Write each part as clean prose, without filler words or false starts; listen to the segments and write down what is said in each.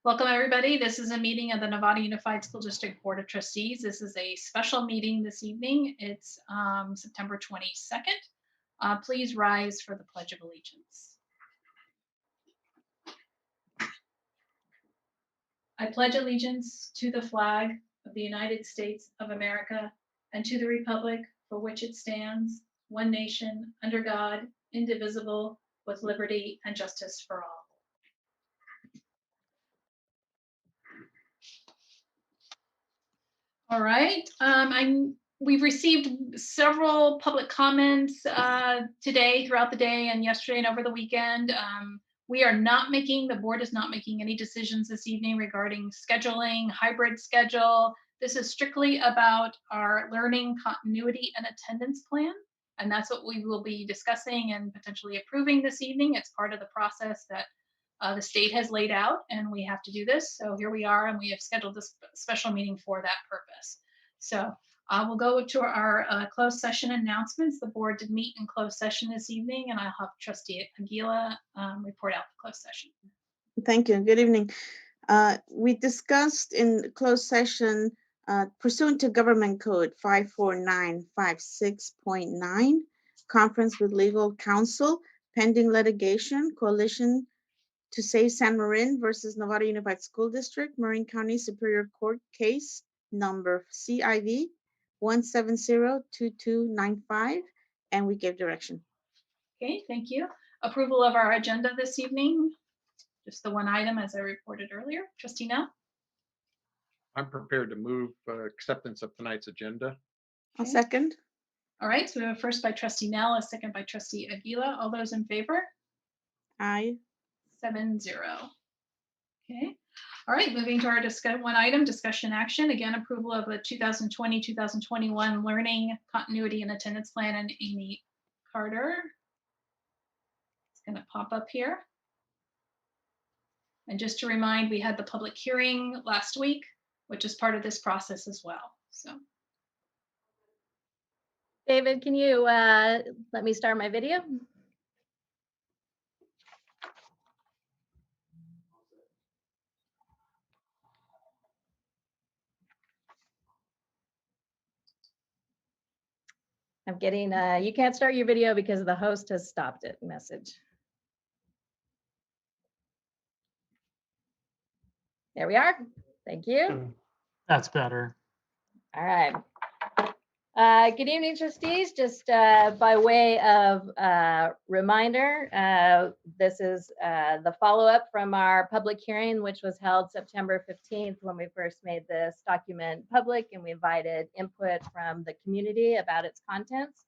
Welcome, everybody. This is a meeting of the Nevada Unified School District Board of Trustees. This is a special meeting this evening. It's September 22nd. Please rise for the Pledge of Allegiance. I pledge allegiance to the flag of the United States of America and to the republic for which it stands, one nation, under God, indivisible, with liberty and justice for all. All right. We've received several public comments today, throughout the day, and yesterday and over the weekend. The board is not making any decisions this evening regarding scheduling, hybrid schedule. This is strictly about our learning continuity and attendance plan. And that's what we will be discussing and potentially approving this evening. It's part of the process that the state has laid out, and we have to do this. So here we are, and we have scheduled this special meeting for that purpose. So we'll go to our closed session announcements. The board did meet in closed session this evening, and I'll have Trustee Aguila report out the closed session. Thank you. Good evening. We discussed in closed session pursuant to Government Code 54956.9, conference with legal counsel, pending litigation, coalition to save San Marin versus Nevada Unified School District, Marin County Superior Court case number CIV 1702295, and we gave direction. Okay, thank you. Approval of our agenda this evening. Just the one item as I reported earlier. Trustee Nell? I'm prepared to move acceptance of tonight's agenda. I'll second. All right, so we have a first by Trustee Nell, a second by Trustee Aguila. All those in favor? Aye. 7-0. Okay. All right, moving to our one item, discussion action. Again, approval of the 2020-2021 Learning Continuity and Attendance Plan, and Amy Carter. It's going to pop up here. And just to remind, we had the public hearing last week, which is part of this process as well. So, David, can you let me start my video? I'm getting you can't start your video because the host has stopped it message. There we are. Thank you. That's better. All right. Good evening, trustees. Just by way of reminder, this is the follow-up from our public hearing, which was held September 15th when we first made this document public, and we invited input from the community about its contents.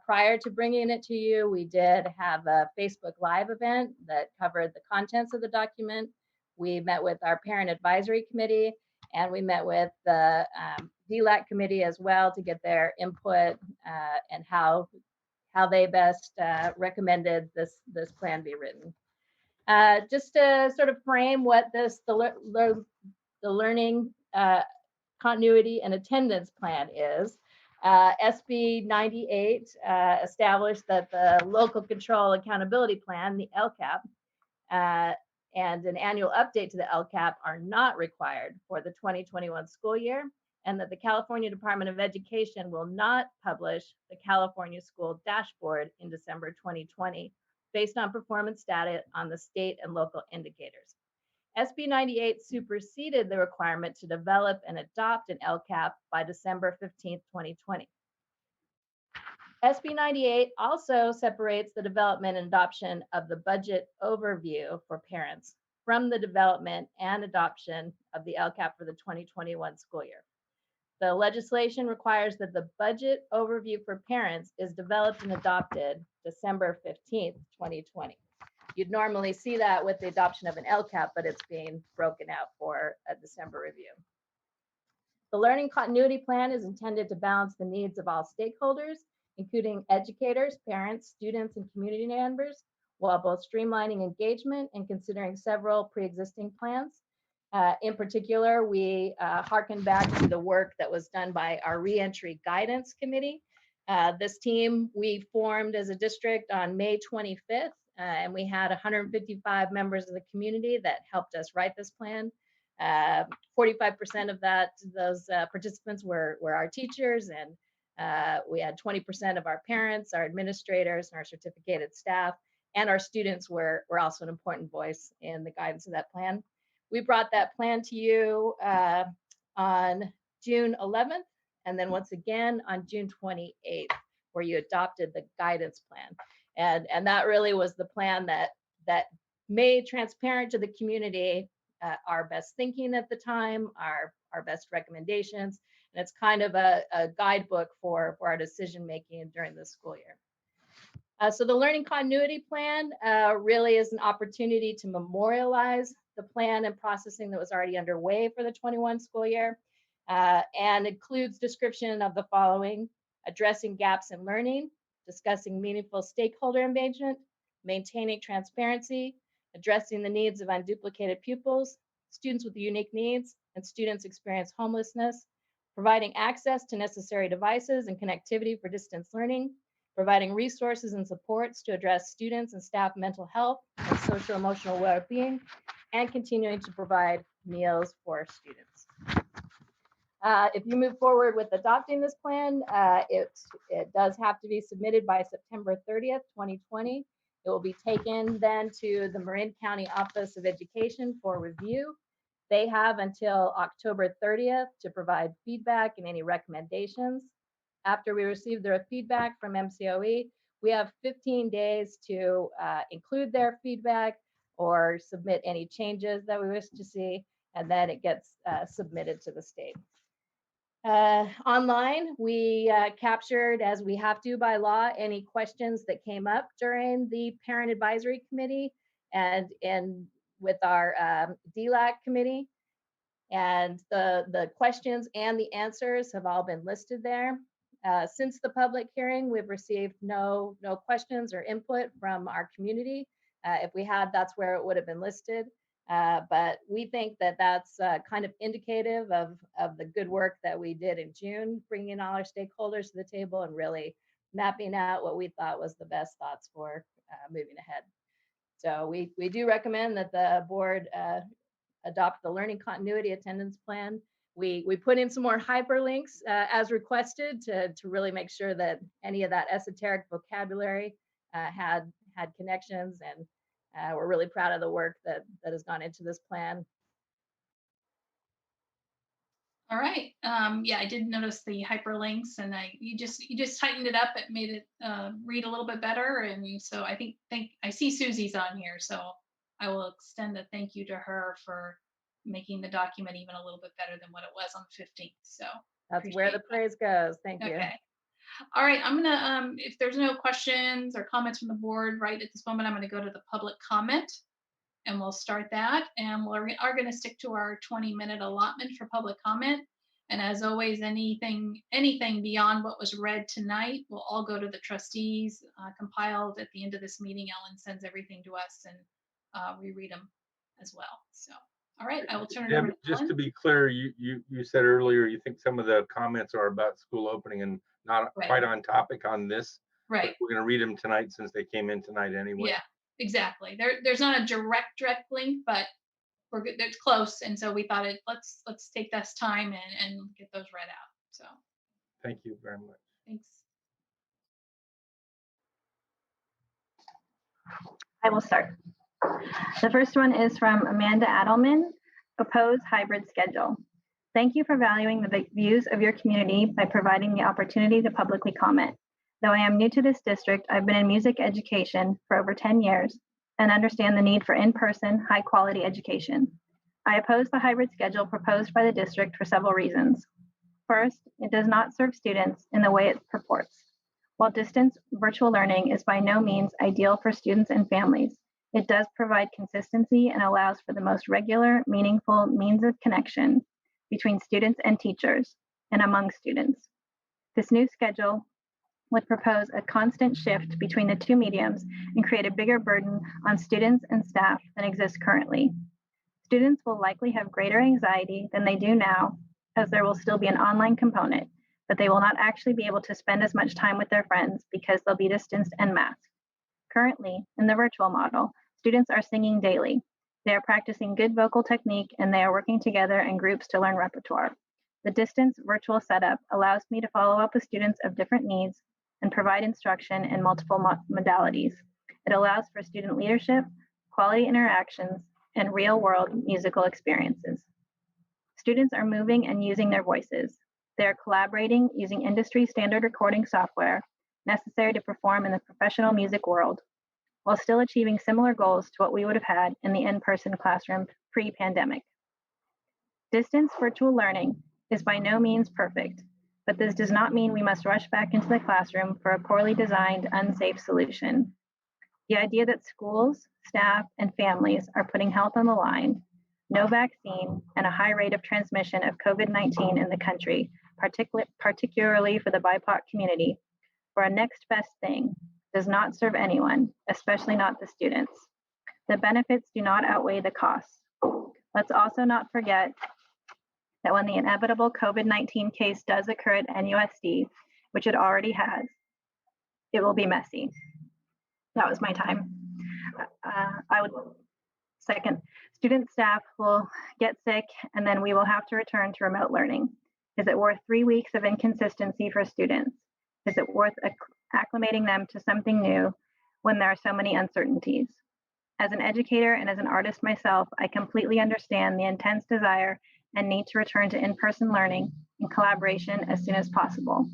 Prior to bringing it to you, we did have a Facebook Live event that covered the contents of the document. We met with our parent advisory committee, and we met with the DLAC committee as well to get their input and how they best recommended this plan be written. Just to sort of frame what the learning continuity and attendance plan is, SB 98 established that the local control accountability plan, the LCAP, and an annual update to the LCAP are not required for the 2021 school year, and that the California Department of Education will not publish the California School Dashboard in December 2020 based on performance data on the state and local indicators. SB 98 superseded the requirement to develop and adopt an LCAP by December 15, 2020. SB 98 also separates the development and adoption of the budget overview for parents from the development and adoption of the LCAP for the 2021 school year. The legislation requires that the budget overview for parents is developed and adopted December 15th, 2020. You'd normally see that with the adoption of an LCAP, but it's being broken out for a December review. The Learning Continuity Plan is intended to balance the needs of all stakeholders, including educators, parents, students, and community members, while both streamlining engagement and considering several pre-existing plans. In particular, we harken back to the work that was done by our Reentry Guidance Committee. This team we formed as a district on May 25th and we had 155 members of the community that helped us write this plan. 45% of those participants were our teachers, and we had 20% of our parents, our administrators, and our certificated staff, and our students were also an important voice in the guidance of that plan. We brought that plan to you on June 11th, and then once again on June 28th, where you adopted the guidance plan. And that really was the plan that made transparent to the community our best thinking at the time, our best recommendations, and it's kind of a guidebook for our decision making during the school year. So the Learning Continuity Plan really is an opportunity to memorialize the plan and processing that was already underway for the 21 school year, and includes description of the following: addressing gaps in learning, discussing meaningful stakeholder engagement, maintaining transparency, addressing the needs of unduplicated pupils, students with unique needs, and students experience homelessness, providing access to necessary devices and connectivity for distance learning, providing resources and supports to address students and staff mental health and social emotional well-being, and continuing to provide meals for students. If you move forward with adopting this plan, it does have to be submitted by September 30th, 2020. It will be taken then to the Marin County Office of Education for review. They have until October 30th to provide feedback and any recommendations. After we receive their feedback from MCOE, we have 15 days to include their feedback or submit any changes that we wish to see, and then it gets submitted to the state. Online, we captured, as we have to by law, any questions that came up during the Parent Advisory Committee and with our DLAC committee. And the questions and the answers have all been listed there. Since the public hearing, we've received no questions or input from our community. If we had, that's where it would have been listed. But we think that that's kind of indicative of the good work that we did in June, bringing all our stakeholders to the table and really mapping out what we thought was the best thoughts for moving ahead. So we do recommend that the board adopt the Learning Continuity Attendance Plan. We put in some more hyperlinks as requested to really make sure that any of that esoteric vocabulary had connections, and we're really proud of the work that has gone into this plan. All right. Yeah, I did notice the hyperlinks, and you just tightened it up. It made it read a little bit better, and so I think I see Susie's on here, so I will extend a thank you to her for making the document even a little bit better than what it was on the 15th. So that's where the praise goes. Thank you. Okay. All right. I'm gonna if there's no questions or comments from the board right at this moment, I'm gonna go to the public comment, and we'll start that. And we are going to stick to our 20-minute allotment for public comment. And as always, anything beyond what was read tonight will all go to the trustees, compiled at the end of this meeting. Ellen sends everything to us, and we read them as well. So, all right, I will turn it over to Just Ellen. to be clear, you said earlier you think some of the comments are about school opening and not quite on topic on this. Right. We're going to read them tonight since they came in tonight anyway. Yeah. Exactly. There's not a direct link, but we're good. That's close, and so we thought let's take this time and get those read out. So Thank you very much. thanks. I will start. The first one is from Amanda Adelman, proposed hybrid schedule. Thank you for valuing the views of your community by providing the opportunity to publicly comment. Though I am new to this district, I've been in music education for over 10 years and understand the need for in-person, high-quality education. I oppose the hybrid schedule proposed by the district for several reasons. First, it does not serve students in the way it purports. While distance virtual learning is by no means ideal for students and families, it does provide consistency and allows for the most regular, meaningful means of connection between students and teachers and among students. This new schedule would propose a constant shift between the two mediums and create a bigger burden on students and staff than exists currently. Students will likely have greater anxiety than they do now, as there will still be an online component, but they will not actually be able to spend as much time with their friends because they'll be distanced and masked. Currently, in the virtual model, students are singing daily. They are practicing good vocal technique and they are working together in groups to learn repertoire. The distance virtual setup allows me to follow up with students of different needs and provide instruction in multiple modalities. It allows for student leadership, quality interactions, and real-world musical experiences. Students are moving and using their voices. They are collaborating using industry standard recording software necessary to perform in the professional music world, while still achieving similar goals to what we would have had in the in-person classroom pre-pandemic. Distance virtual learning is by no means perfect, but this does not mean we must rush back into the classroom for a poorly designed, unsafe solution. The idea that schools, staff, and families are putting health on the line, no vaccine, and a high rate of transmission of COVID-19 in the country, particularly for the BIPOC community, for a next best thing does not serve anyone, especially not the students. The benefits do not outweigh the costs. Let's also not forget that when the inevitable COVID-19 case does occur at NUSD, which it already has, it will be messy. That was my time. I would second, student staff will get sick and then we will have to return to remote learning. Is it worth 3 weeks of inconsistency for students? Is it worth acclimating them to something new when there are so many uncertainties? As an educator and as an artist myself, I completely understand the intense desire and need to return to in-person learning and collaboration as soon as possible.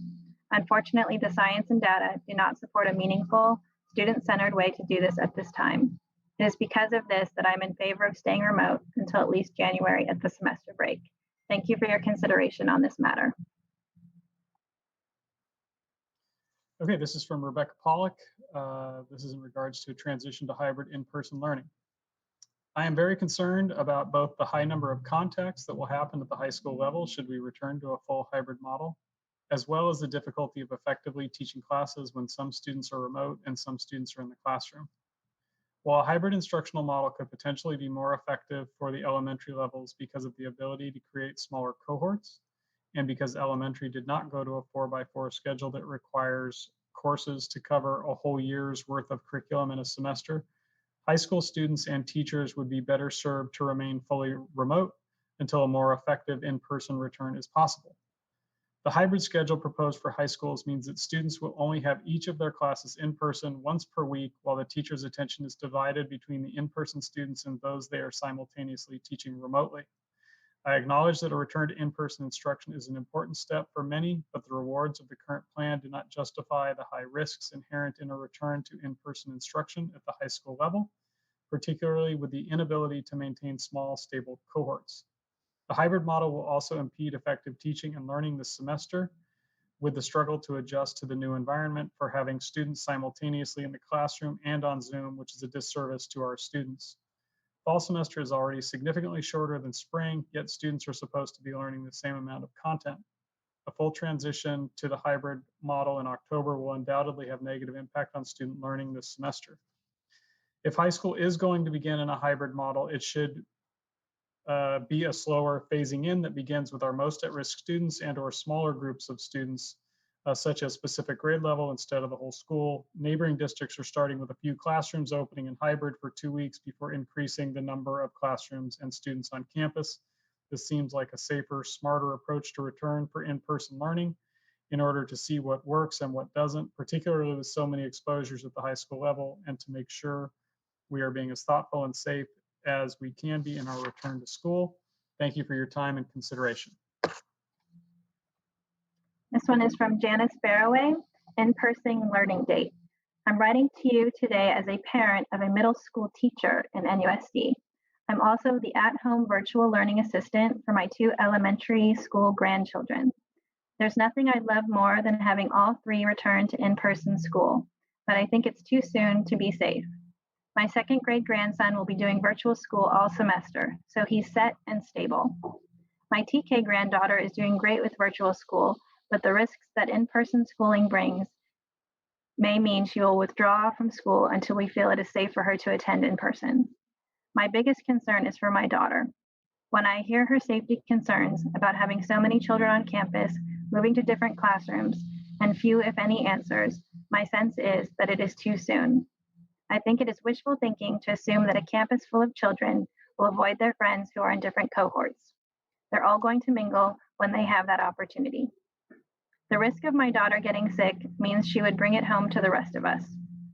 Unfortunately, the science and data do not support a meaningful, student-centered way to do this at this time. It is because of this that I'm in favor of staying remote until at least January at the semester break. Thank you for your consideration on this matter. Okay, this is from Rebecca Pollock. This is in regards to transition to hybrid in-person learning. I am very concerned about both the high number of contacts that will happen at the high school level should we return to a full hybrid model, as well as the difficulty of effectively teaching classes when some students are remote and some students are in the classroom. While a hybrid instructional model could potentially be more effective for the elementary levels because of the ability to create smaller cohorts, and because elementary did not go to a 4x4 schedule that requires courses to cover a whole year's worth of curriculum in a semester, high school students and teachers would be better served to remain fully remote until a more effective in-person return is possible. The hybrid schedule proposed for high schools means that students will only have each of their classes in person once per week, while the teacher's attention is divided between the in-person students and those they are simultaneously teaching remotely. I acknowledge that a return to in-person instruction is an important step for many, but the rewards of the current plan do not justify the high risks inherent in a return to in-person instruction at the high school level, particularly with the inability to maintain small, stable cohorts. The hybrid model will also impede effective teaching and learning this semester, with the struggle to adjust to the new environment for having students simultaneously in the classroom and on Zoom, which is a disservice to our students. Fall semester is already significantly shorter than spring, yet students are supposed to be learning the same amount of content. A full transition to the hybrid model in October will undoubtedly have negative impact on student learning this semester. If high school is going to begin in a hybrid model, it should be a slower phasing in that begins with our most at-risk students and or smaller groups of students, such as specific grade level instead of the whole school. Neighboring districts are starting with a few classrooms opening in hybrid for 2 weeks before increasing the number of classrooms and students on campus. This seems like a safer, smarter approach to return for in-person learning in order to see what works and what doesn't, particularly with so many exposures at the high school level, and to make sure we are being as thoughtful and safe as we can be in our return to school. Thank you for your time and consideration. This one is from Janice Barroway, in-person learning date. I'm writing to you today as a parent of a middle school teacher in NUSD. I'm also the at-home virtual learning assistant for my 2 elementary school grandchildren. There's nothing I'd love more than having all 3 return to in-person school, but I think it's too soon to be safe. My 2nd grade grandson will be doing virtual school all semester, so he's set and stable. My TK granddaughter is doing great with virtual school, but the risks that in-person schooling brings may mean she will withdraw from school until we feel it is safe for her to attend in person. My biggest concern is for my daughter. When I hear her safety concerns about having so many children on campus, moving to different classrooms, and few, if any, answers, my sense is that it is too soon. I think it is wishful thinking to assume that a campus full of children will avoid their friends who are in different cohorts. They're all going to mingle when they have that opportunity. The risk of my daughter getting sick means she would bring it home to the rest of us,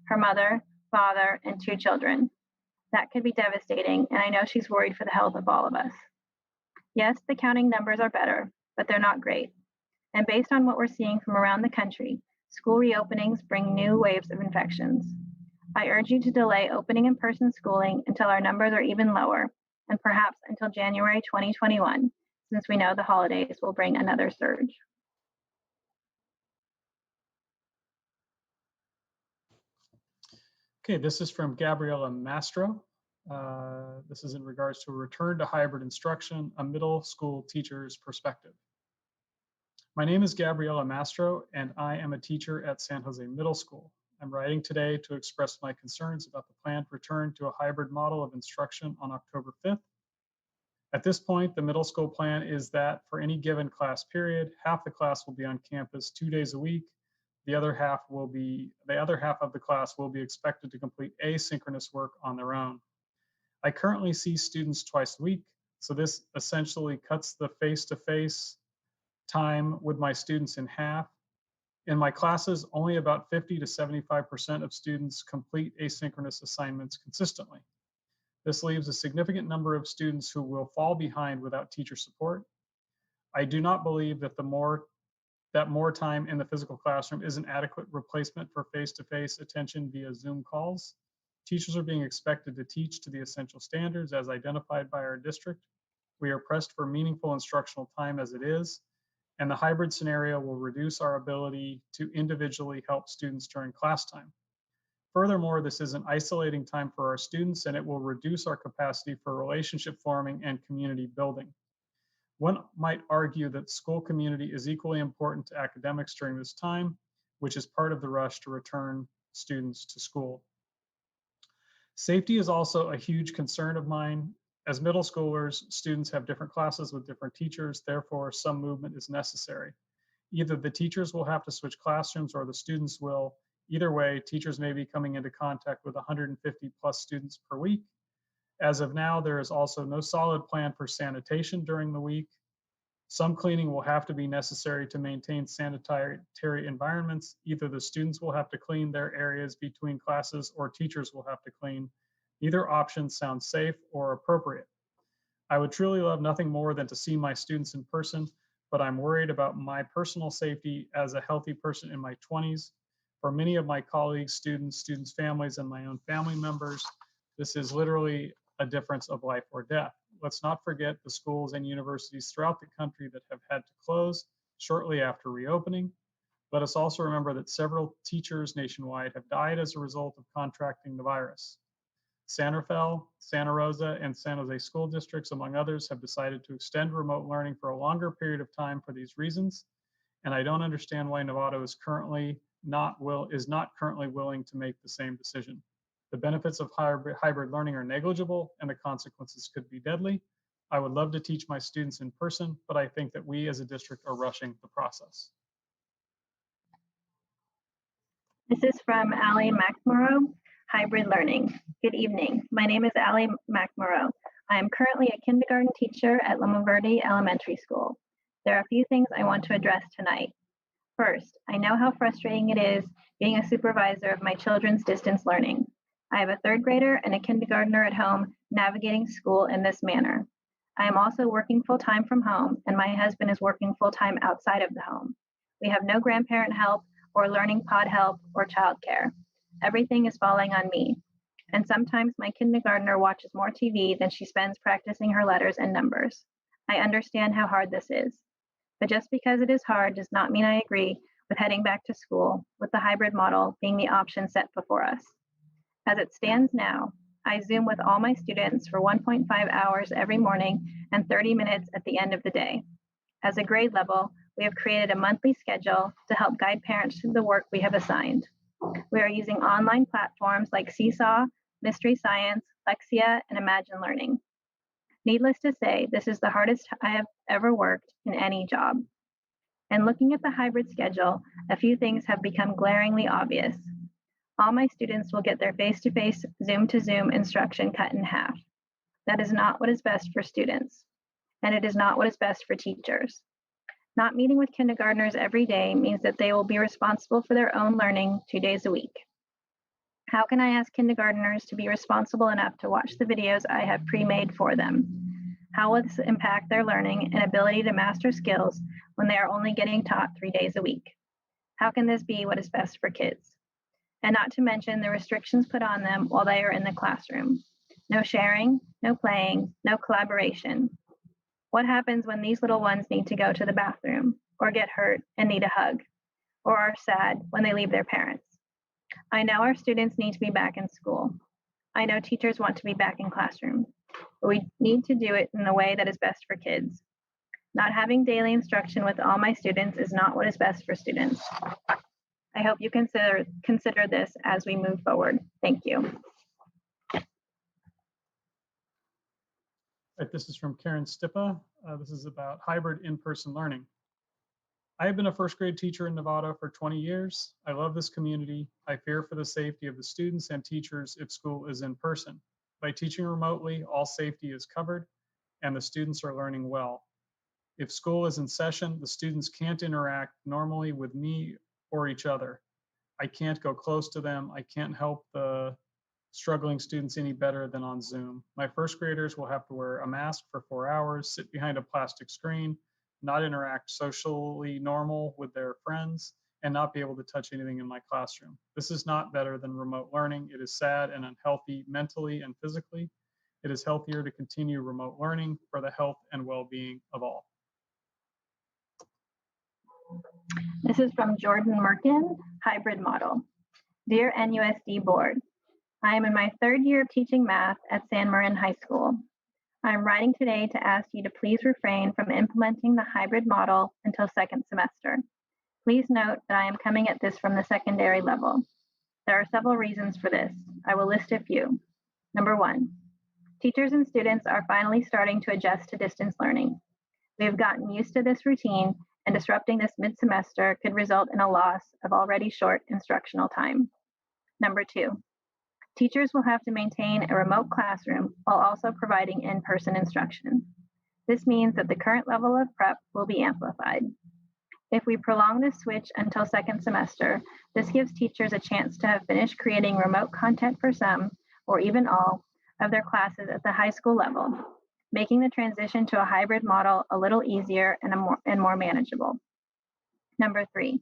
her mother, father, and 2 children. That could be devastating, and I know she's worried for the health of all of us. Yes, the counting numbers are better, but they're not great. And based on what we're seeing from around the country, school reopenings bring new waves of infections. I urge you to delay opening in-person schooling until our numbers are even lower, and perhaps until January 2021, since we know the holidays will bring another surge. Okay, this is from Gabriela Mastro. This is in regards to a return to hybrid instruction, a middle school teacher's perspective. My name is Gabriela Mastro, and I am a teacher at San Jose Middle School. I'm writing today to express my concerns about the planned return to a hybrid model of instruction on October 5th. At this point, the middle school plan is that for any given class period, half the class will be on campus 2 days a week. The other half of the class will be expected to complete asynchronous work on their own. I currently see students twice a week, so this essentially cuts the face-to-face time with my students in half. In my classes, only about 50 to 75% of students complete asynchronous assignments consistently. This leaves a significant number of students who will fall behind without teacher support. I do not believe that more time in the physical classroom is an adequate replacement for face-to-face attention via Zoom calls. Teachers are being expected to teach to the essential standards as identified by our district. We are pressed for meaningful instructional time as it is, and the hybrid scenario will reduce our ability to individually help students during class time. Furthermore, this is an isolating time for our students, and it will reduce our capacity for relationship forming and community building. One might argue that school community is equally important to academics during this time, which is part of the rush to return students to school. Safety is also a huge concern of mine. As middle schoolers, students have different classes with different teachers, therefore some movement is necessary. Either the teachers will have to switch classrooms or the students will. Either way, teachers may be coming into contact with 150 plus students per week. As of now, there is also no solid plan for sanitation during the week. Some cleaning will have to be necessary to maintain sanitary environments. Either the students will have to clean their areas between classes or teachers will have to clean. Neither option sounds safe or appropriate. I would truly love nothing more than to see my students in person, but I'm worried about my personal safety as a healthy person in my 20s. For many of my colleagues, students, families, and my own family members, this is literally a difference of life or death. Let's not forget the schools and universities throughout the country that have had to close shortly after reopening. Let us also remember that several teachers nationwide have died as a result of contracting the virus. San Rafael, Santa Rosa, and San Jose school districts, among others, have decided to extend remote learning for a longer period of time for these reasons. And I don't understand why Novato is not currently willing to make the same decision. The benefits of hybrid learning are negligible and the consequences could be deadly. I would love to teach my students in person, but I think that we as a district are rushing the process. This is from Allie McMorrow, Hybrid Learning. Good evening. My name is Allie McMorrow. I am currently a kindergarten teacher at Loma Verde Elementary School. There are a few things I want to address tonight. First, I know how frustrating it is being a supervisor of my children's distance learning. I have a third grader and a kindergartner at home navigating school in this manner. I am also working full-time from home, and my husband is working full-time outside of the home. We have no grandparent help or learning pod help or childcare. Everything is falling on me. And sometimes my kindergartner watches more TV than she spends practicing her letters and numbers. I understand how hard this is. But just because it is hard does not mean I agree with heading back to school, with the hybrid model being the option set before us. As it stands now, I Zoom with all my students for 1.5 hours every morning and 30 minutes at the end of the day. As a grade level, we have created a monthly schedule to help guide parents through the work we have assigned. We are using online platforms like Seesaw, Mystery Science, Lexia, and Imagine Learning. Needless to say, this is the hardest I have ever worked in any job. And looking at the hybrid schedule, a few things have become glaringly obvious. All my students will get their face-to-face, Zoom-to-Zoom instruction cut in half. That is not what is best for students, and it is not what is best for teachers. Not meeting with kindergartners every day means that they will be responsible for their own learning 2 days a week. How can I ask kindergartners to be responsible enough to watch the videos I have pre-made for them? How will this impact their learning and ability to master skills when they are only getting taught 3 days a week? How can this be what is best for kids? And not to mention the restrictions put on them while they are in the classroom. No sharing, no playing, no collaboration. What happens when these little ones need to go to the bathroom, or get hurt and need a hug, or are sad when they leave their parents? I know our students need to be back in school. I know teachers want to be back in classroom, but we need to do it in the way that is best for kids. Not having daily instruction with all my students is not what is best for students. I hope you consider this as we move forward. Thank you. Right, this is from Karen Stippa. This is about hybrid in-person learning. I have been a first grade teacher in Nevada for 20 years. I love this community. I fear for the safety of the students and teachers if school is in person. By teaching remotely, all safety is covered and the students are learning well. If school is in session, the students can't interact normally with me or each other. I can't go close to them. I can't help the struggling students any better than on Zoom. My first graders will have to wear a mask for 4 hours, sit behind a plastic screen, not interact socially normal with their friends, and not be able to touch anything in my classroom. This is not better than remote learning. It is sad and unhealthy mentally and physically. It is healthier to continue remote learning for the health and well-being of all. This is from Jordan Merkin, Hybrid Model. Dear NUSD Board, I am in my 3rd year of teaching math at San Marin High School. I am writing today to ask you to please refrain from implementing the hybrid model until 2nd semester. Please note that I am coming at this from the secondary level. There are several reasons for this. I will list a few. Number 1, teachers and students are finally starting to adjust to distance learning. We have gotten used to this routine, and disrupting this mid-semester could result in a loss of already short instructional time. Number 2, teachers will have to maintain a remote classroom while also providing in-person instruction. This means that the current level of prep will be amplified. If we prolong this switch until 2nd semester, this gives teachers a chance to have finished creating remote content for some, or even all, of their classes at the high school level, making the transition to a hybrid model a little easier and more manageable. Number 3,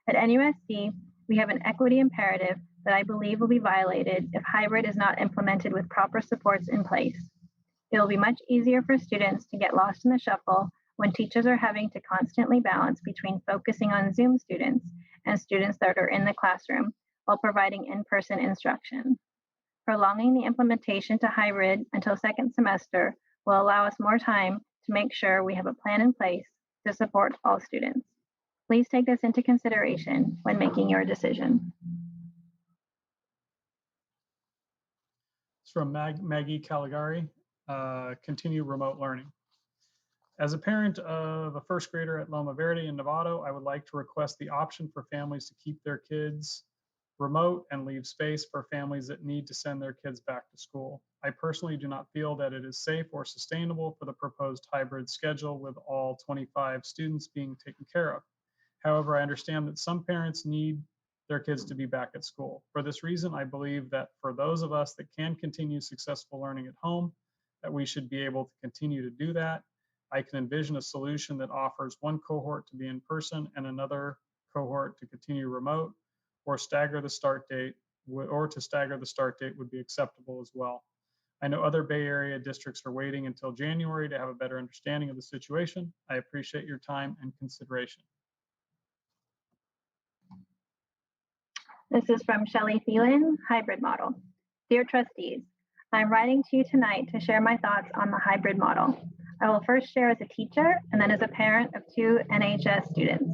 at NUSD, we have an equity imperative that I believe will be violated if hybrid is not implemented with proper supports in place. It will be much easier for students to get lost in the shuffle when teachers are having to constantly balance between focusing on Zoom students and students that are in the classroom while providing in-person instruction. Prolonging the implementation to hybrid until 2nd semester will allow us more time to make sure we have a plan in place to support all students. Please take this into consideration when making your decision. It's from Maggie Caligari, continue remote learning. As a parent of a first grader at Loma Verde in Novato, I would like to request the option for families to keep their kids remote and leave space for families that need to send their kids back to school. I personally do not feel that it is safe or sustainable for the proposed hybrid schedule with all 25 students being taken care of. However, I understand that some parents need their kids to be back at school. For this reason, I believe that for those of us that can continue successful learning at home, that we should be able to continue to do that. I can envision a solution that offers one cohort to be in person and another cohort to continue remote, or stagger the start date, would be acceptable as well. I know other Bay Area districts are waiting until January to have a better understanding of the situation. I appreciate your time and consideration. This is from Shelley Thielen, Hybrid Model. Dear trustees, I'm writing to you tonight to share my thoughts on the hybrid model. I will first share as a teacher and then as a parent of 2 NHS students.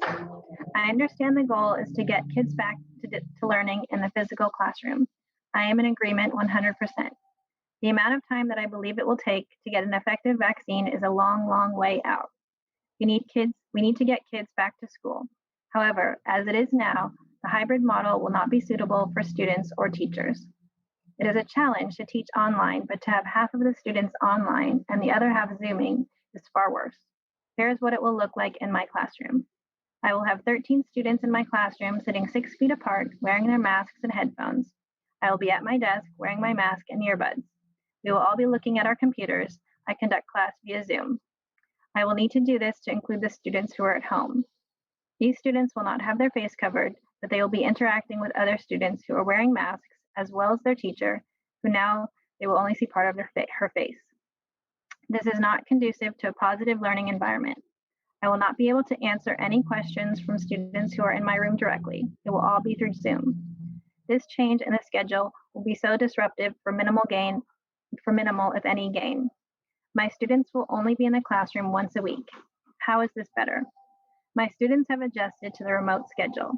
I understand the goal is to get kids back to learning in the physical classroom. I am in agreement 100%. The amount of time that I believe it will take to get an effective vaccine is a long, long way out. We need to get kids back to school. However, as it is now, A hybrid model will not be suitable for students or teachers. It is a challenge to teach online, but to have half of the students online and the other half Zooming is far worse. Here's what it will look like in my classroom. I will have 13 students in my classroom sitting 6 feet apart, wearing their masks and headphones. I will be at my desk wearing my mask and earbuds. We will all be looking at our computers. I conduct class via Zoom. I will need to do this to include the students who are at home. These students will not have their face covered, but they will be interacting with other students who are wearing masks, as well as their teacher, who now they will only see part of her face. This is not conducive to a positive learning environment. I will not be able to answer any questions from students who are in my room directly. It will all be through Zoom. This change in the schedule will be so disruptive for minimal, if any, gain. My students will only be in the classroom once a week. How is this better? My students have adjusted to the remote schedule.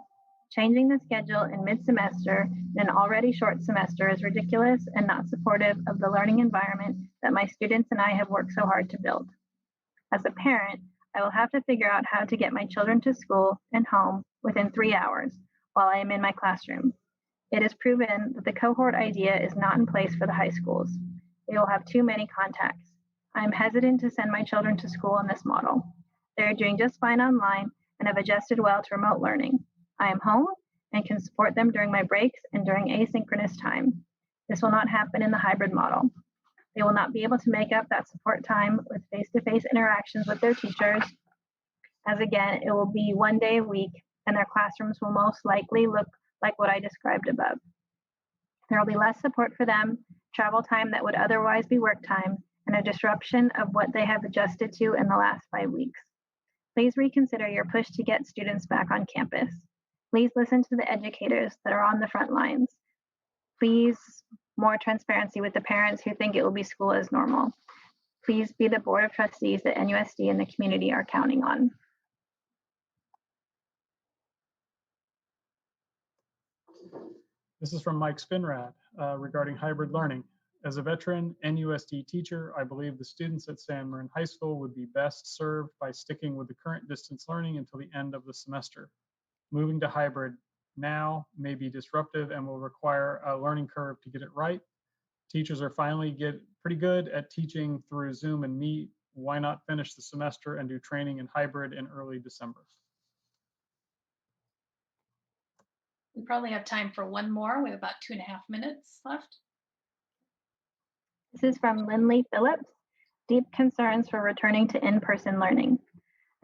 Changing the schedule in mid-semester in an already short semester is ridiculous and not supportive of the learning environment that my students and I have worked so hard to build. As a parent, I will have to figure out how to get my children to school and home within 3 hours while I am in my classroom. It is proven that the cohort idea is not in place for the high schools. They will have too many contacts. I am hesitant to send my children to school in this model. They are doing just fine online and have adjusted well to remote learning. I am home and can support them during my breaks and during asynchronous time. This will not happen in the hybrid model. They will not be able to make up that support time with face-to-face interactions with their teachers, as again, it will be 1 day a week, and their classrooms will most likely look like what I described above. There will be less support for them, travel time that would otherwise be work time, and a disruption of what they have adjusted to in the last 5 weeks. Please reconsider your push to get students back on campus. Please listen to the educators that are on the front lines. Please, more transparency with the parents who think it will be school as normal. Please be the Board of Trustees that NUSD and the community are counting on. This is from Mike Spinrad regarding hybrid learning. As a veteran NUSD teacher, I believe the students at San Marin High School would be best served by sticking with the current distance learning until the end of the semester. Moving to hybrid now may be disruptive and will require a learning curve to get it right. Teachers are finally pretty good at teaching through Zoom and Meet. Why not finish the semester and do training in hybrid in early December? We probably have time for one more. We have about 2.5 minutes left. This is from Lindley Phillips. Deep concerns for returning to in-person learning.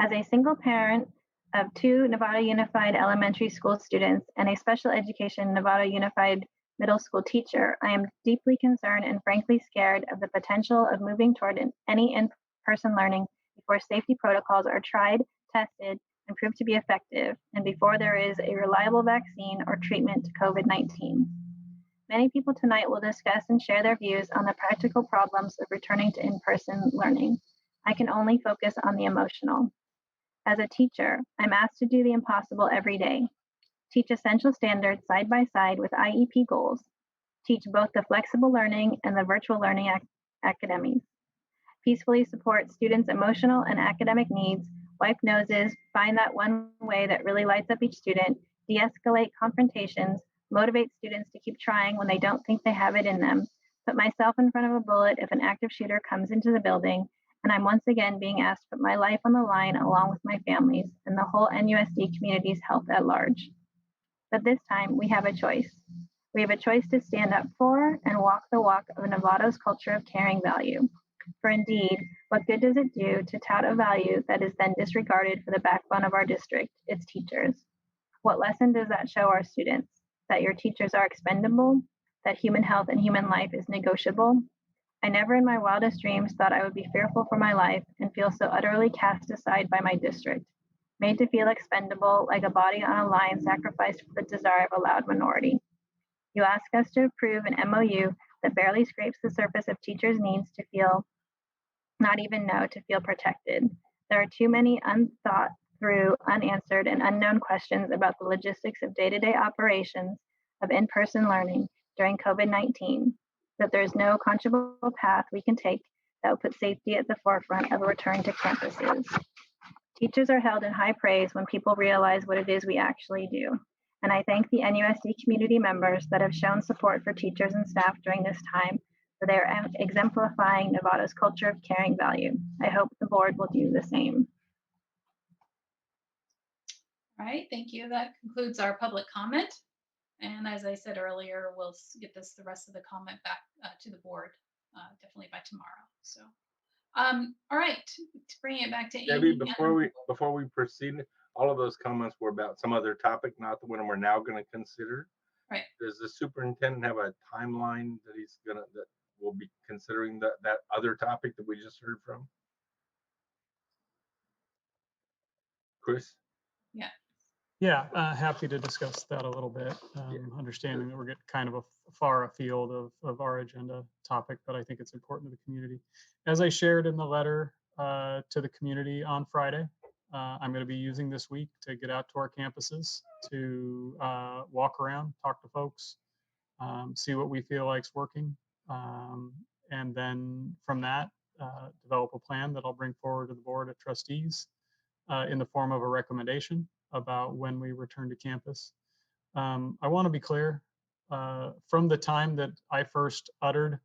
As a single parent of 2 Nevada Unified Elementary School students and a special education Nevada Unified Middle School teacher, I am deeply concerned and frankly scared of the potential of moving toward any in-person learning before safety protocols are tried, tested, and proved to be effective, and before there is a reliable vaccine or treatment to COVID-19. Many people tonight will discuss and share their views on the practical problems of returning to in-person learning. I can only focus on the emotional. As a teacher, I'm asked to do the impossible every day. Teach essential standards side by side with IEP goals. Teach both the flexible learning and the virtual learning academies. Peacefully support students' emotional and academic needs, wipe noses, find that one way that really lights up each student, de-escalate confrontations, motivate students to keep trying when they don't think they have it in them, put myself in front of a bullet if an active shooter comes into the building, and I'm once again being asked to put my life on the line along with my family's and the whole NUSD community's health at large. But this time, we have a choice. We have a choice to stand up for and walk the walk of Nevada's culture of caring value. For indeed, what good does it do to tout a value that is then disregarded for the backbone of our district, its teachers? What lesson does that show our students? That your teachers are expendable? That human health and human life is negotiable? I never in my wildest dreams thought I would be fearful for my life and feel so utterly cast aside by my district, made to feel expendable like a body on a line sacrificed for the desire of a loud minority. You ask us to approve an MOU that barely scrapes the surface of teachers' needs to feel, not even know, to feel protected. There are too many unthought through, unanswered, and unknown questions about the logistics of day-to-day operations of in-person learning during COVID-19, that there is no conscionable path we can take that will put safety at the forefront of a return to campuses. Teachers are held in high praise when people realize what it is we actually do. And I thank the NUSD community members that have shown support for teachers and staff during this time, for their exemplifying Nevada's culture of caring value. I hope the board will do the same. All right, thank you. That concludes our public comment. And as I said earlier, we'll get the rest of the comment back to the board definitely by tomorrow. So, all right, to bring it back to Debbie, Amy. before we proceed, all of those comments were about some other topic, not the one we're now going to consider. Right. Does the superintendent have a timeline that we'll be considering that other topic that we just heard from? Chris? Yeah. Yeah, happy to discuss that a little bit. Understanding that we're getting kind of far afield of our agenda topic, but I think it's important to the community. As I shared in the letter to the community on Friday, I'm going to be using this week to get out to our campuses to walk around, talk to folks, see what we feel like's working, and then from that, develop a plan that I'll bring forward to the Board of Trustees in the form of a recommendation about when we return to campus. I want to be clear, from the time that I first uttered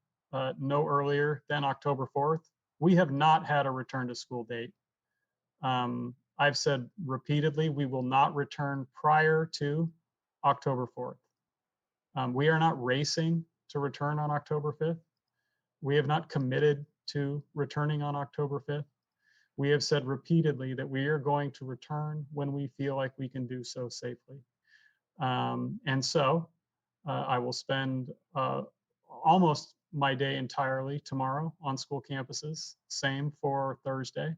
no earlier than October 4th, we have not had a return to school date. I've said repeatedly, we will not return prior to October 4th. We are not racing to return on October 5th. We have not committed to returning on October 5th. We have said repeatedly that we are going to return when we feel like we can do so safely. And so I will spend almost my day entirely tomorrow on school campuses, same for Thursday.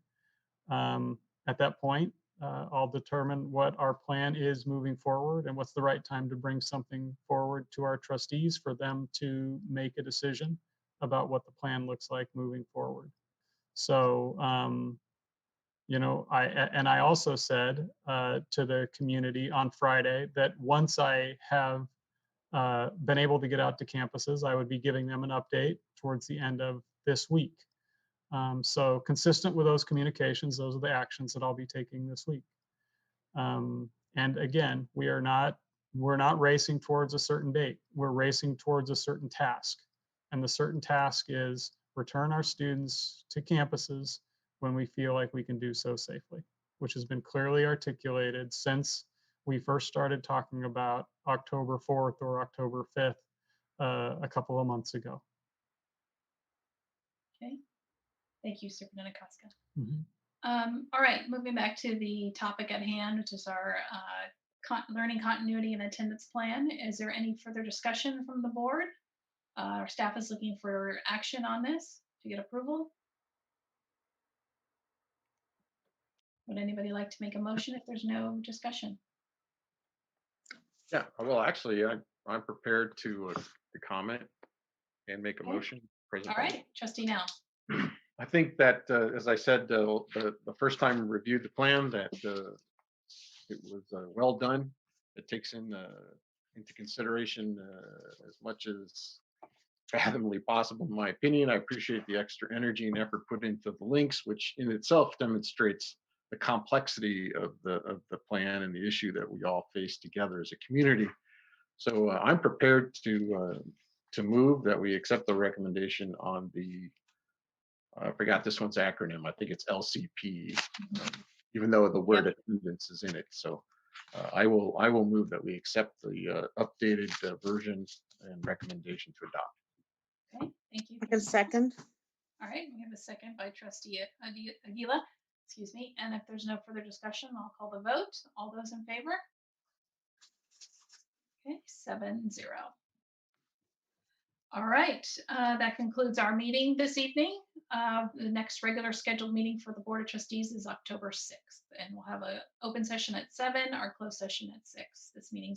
At that point, I'll determine what our plan is moving forward and what's the right time to bring something forward to our trustees for them to make a decision about what the plan looks like moving forward. So, you know, I also said to the community on Friday that once I have been able to get out to campuses, I would be giving them an update towards the end of this week. So consistent with those communications, those are the actions that I'll be taking this week. And again, we're not racing towards a certain date. We're racing towards a certain task. And the certain task is return our students to campuses when we feel like we can do so safely, which has been clearly articulated since we first started talking about October 4th or October 5th a couple of months ago. Okay, thank you, Superintendent Koska. Mm-hmm. All right, moving back to the topic at hand, which is our learning continuity and attendance plan. Is there any further discussion from the board? Our staff is looking for action on this to get approval. Would anybody like to make a motion if there's no discussion? Yeah, well, actually, I'm prepared to comment and make a motion. All right, Trustee Now. I think that, as I said, the first time we reviewed the plan, that it was well done. It takes into consideration as much as fathomably possible, in my opinion. I appreciate the extra energy and effort put into the links, which in itself demonstrates the complexity of the plan and the issue that we all face together as a community. So I'm prepared to move that we accept the recommendation on the, I forgot this one's acronym. I think it's LCP, even though the word attendance is in it. So I will move that we accept the updated version and recommendation to adopt. Okay, thank you. I can second. All right, we have a second by Trustee Aguila. Excuse me. And if there's no further discussion, I'll call the vote. All those in favor? Okay, 7-0. All right, that concludes our meeting this evening. The next regular scheduled meeting for the Board of Trustees is October 6th, and we'll have an open session at 7, our closed session at 6. This meeting's